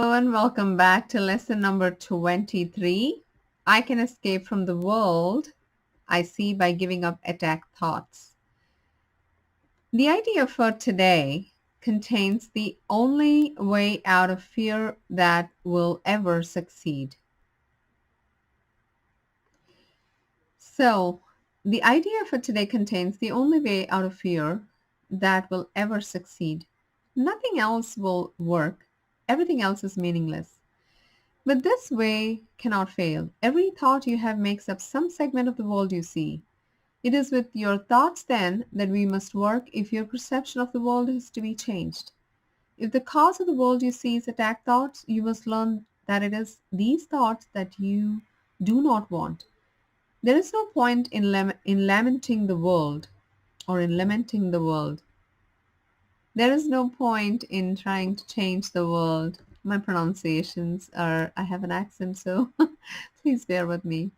and welcome back to lesson number 23. I can escape from the world I see by giving up attack thoughts. The idea for today contains the only way out of fear that will ever succeed. So, the idea for today contains the only way out of fear that will ever succeed. Nothing else will work. Everything else is meaningless. But this way cannot fail. Every thought you have makes up some segment of the world you see. It is with your thoughts then that we must work if your perception of the world is to be changed. If the cause of the world you see is attack thoughts, you must learn that it is these thoughts that you do not want. There is no point in lamenting the world or in lamenting the world. There is no point in trying to change the world. My pronunciations are, I have an accent, so please bear with me.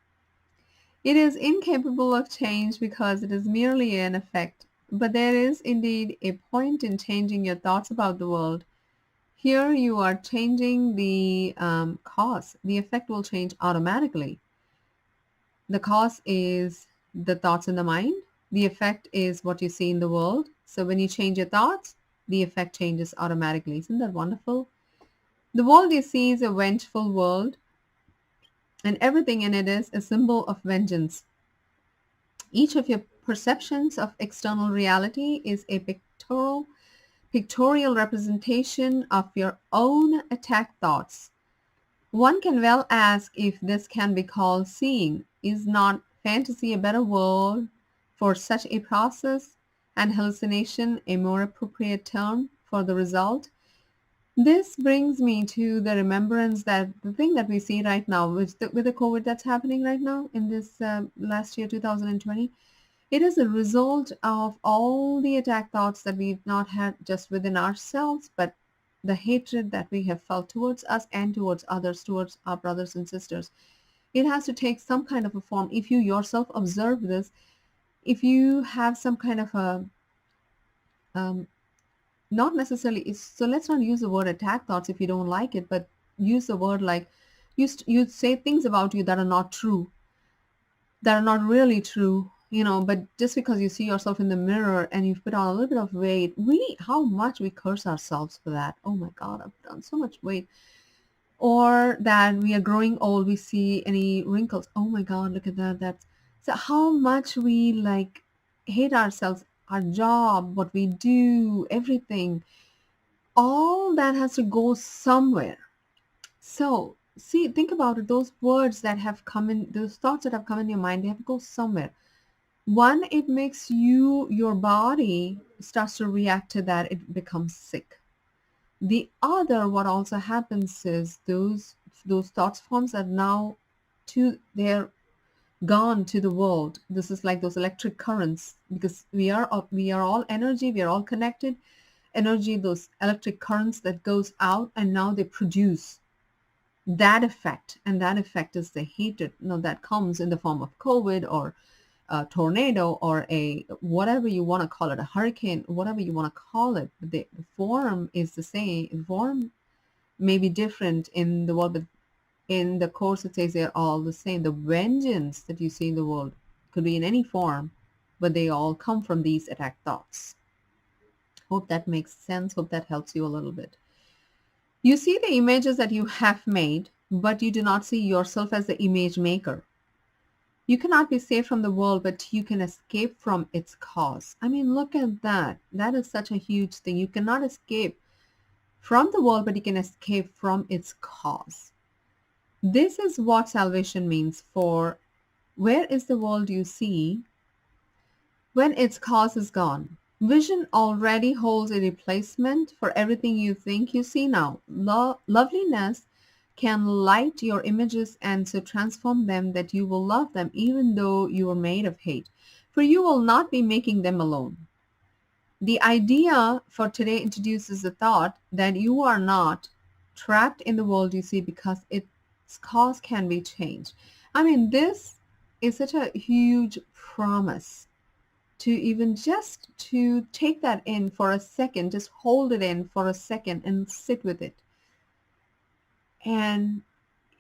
It is incapable of change because it is merely an effect. But there is indeed a point in changing your thoughts about the world. Here you are changing the cause. The effect will change automatically. The cause is the thoughts in the mind. The effect is what you see in the world. So when you change your thoughts, the effect changes automatically. Isn't that wonderful? The world you see is a vengeful world, and everything in it is a symbol of vengeance. Each of your perceptions of external reality is a pictorial representation of your own attack thoughts. One can well ask if this can be called seeing. Is not fantasy a better word for such a process, and hallucination a more appropriate term for the result? This brings me to the remembrance that the thing that we see right now with the COVID that's happening right now in this last year, 2020, it is a result of all the attack thoughts that we've not had just within ourselves, but the hatred that we have felt towards us and towards others, towards our brothers and sisters. It has to take some kind of a form. If you yourself observe this, if you have some kind of a um, not necessarily so let's not use the word attack thoughts if you don't like it, but use the word like you say things about you that are not true, that are not really true, but just because you see yourself in the mirror and you've put on a little bit of weight, how much we curse ourselves for that. Oh my god, I've put on so much weight. Or that we are growing old, we see any wrinkles, oh my god, look at that. That's so how much we like hate ourselves, our job, what we do, everything. All that has to go somewhere. So, see, think about it. Those words that have come in, those thoughts that have come in your mind, they have to go somewhere. One, it makes your body starts to react to that, it becomes sick. The other, what also happens is those thoughts forms are now they're gone to the world. This is like those electric currents, because we are all energy, we are all connected energy, those electric currents that goes out, and now they produce that effect, and that effect is the hatred that comes in the form of COVID or a tornado or a whatever you want to call it, a hurricane, whatever you want to call it. The form is the same. The form may be different in the world, but in the course it says they're all the same. The vengeance that you see in the world could be in any form, but they all come from these attack thoughts. Hope that makes sense. Hope that helps you a little bit. You see the images that you have made, but you do not see yourself as the image maker. You cannot be saved from the world, but you can escape from its cause. I mean, look at that. That is such a huge thing. You cannot escape from the world, but you can escape from its cause. This is what salvation means. For where is the world you see when its cause is gone? Vision already holds a replacement for everything you think you see now. Loveliness can light your images and so transform them that you will love them even though you are made of hate. For you will not be making them alone. The idea for today introduces the thought that you are not trapped in the world you see because its cause can be changed. I mean, this is such a huge promise to even just to take that in for a second, just hold it in for a second and sit with it. And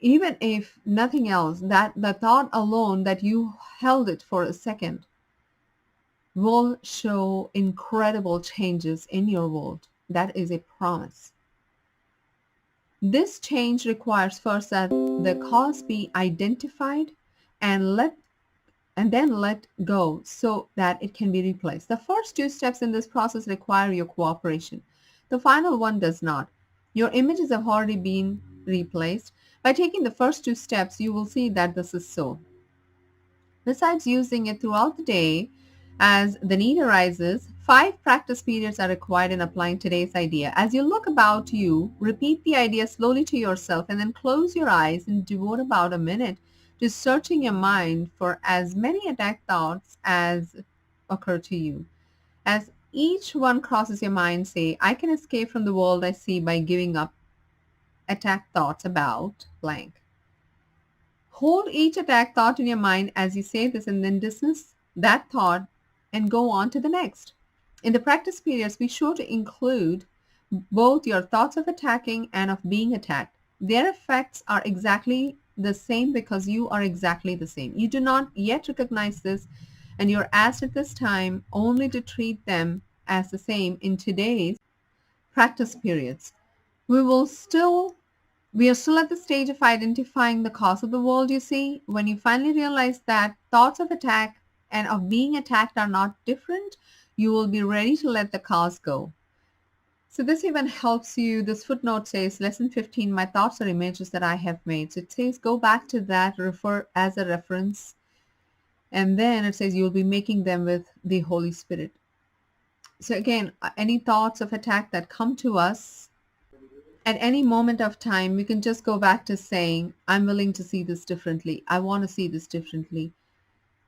even if nothing else, that the thought alone that you held it for a second will show incredible changes in your world. That is a promise. This change requires first that the cause be identified and then let go so that it can be replaced. The first two steps in this process require your cooperation. The final one does not. Your images have already been replaced. By taking the first two steps, you will see that this is so. Besides using it throughout the day as the need arises, 5 practice periods are required in applying today's idea. As you look about you, repeat the idea slowly to yourself and then close your eyes and devote about a minute to searching your mind for as many attack thoughts as occur to you. As each one crosses your mind, say, I can escape from the world I see by giving up attack thoughts about blank. Hold each attack thought in your mind as you say this and then dismiss that thought and go on to the next. In the practice periods, be sure to include both your thoughts of attacking and of being attacked. Their effects are exactly the same because you are exactly the same. You do not yet recognize this, and you're asked at this time only to treat them as the same in today's practice periods. We will still we are still at the stage of identifying the cause of the world, you see. When you finally realize that thoughts of attack and of being attacked are not different, you will be ready to let the cause go. So this even helps you. This footnote says, lesson 15, my thoughts are images that I have made. So it says, go back to that, refer as a reference. And then it says, you'll be making them with the Holy Spirit. So again, any thoughts of attack that come to us, at any moment of time, we can just go back to saying, I'm willing to see this differently. I want to see this differently.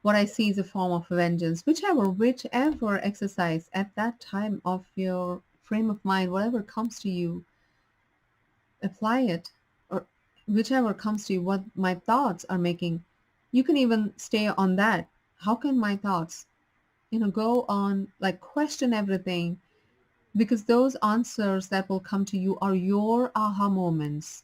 What I see is a form of vengeance, whichever exercise at that time of your frame of mind, whatever comes to you, apply it, or whichever comes to you, what my thoughts are making. You can even stay on that. How can my thoughts, go on, like question everything, because those answers that will come to you are your aha moments,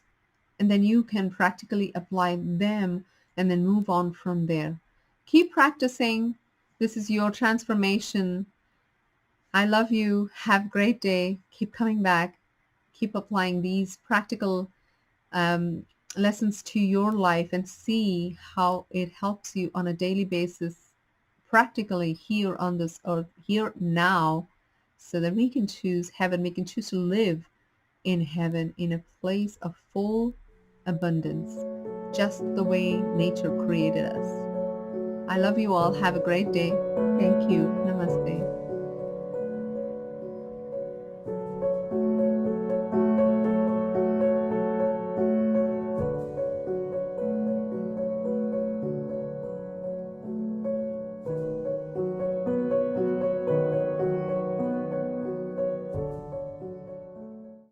and then you can practically apply them and then move on from there. Keep practicing. This is your transformation. I love you. Have a great day. Keep coming back. Keep applying these practical um, lessons to your life and see how it helps you on a daily basis, practically here on this earth, here now, so that we can choose heaven. We can choose to live in heaven, in a place of full abundance, just the way nature created us. I love you all. Have a great day. Thank you. Namaste.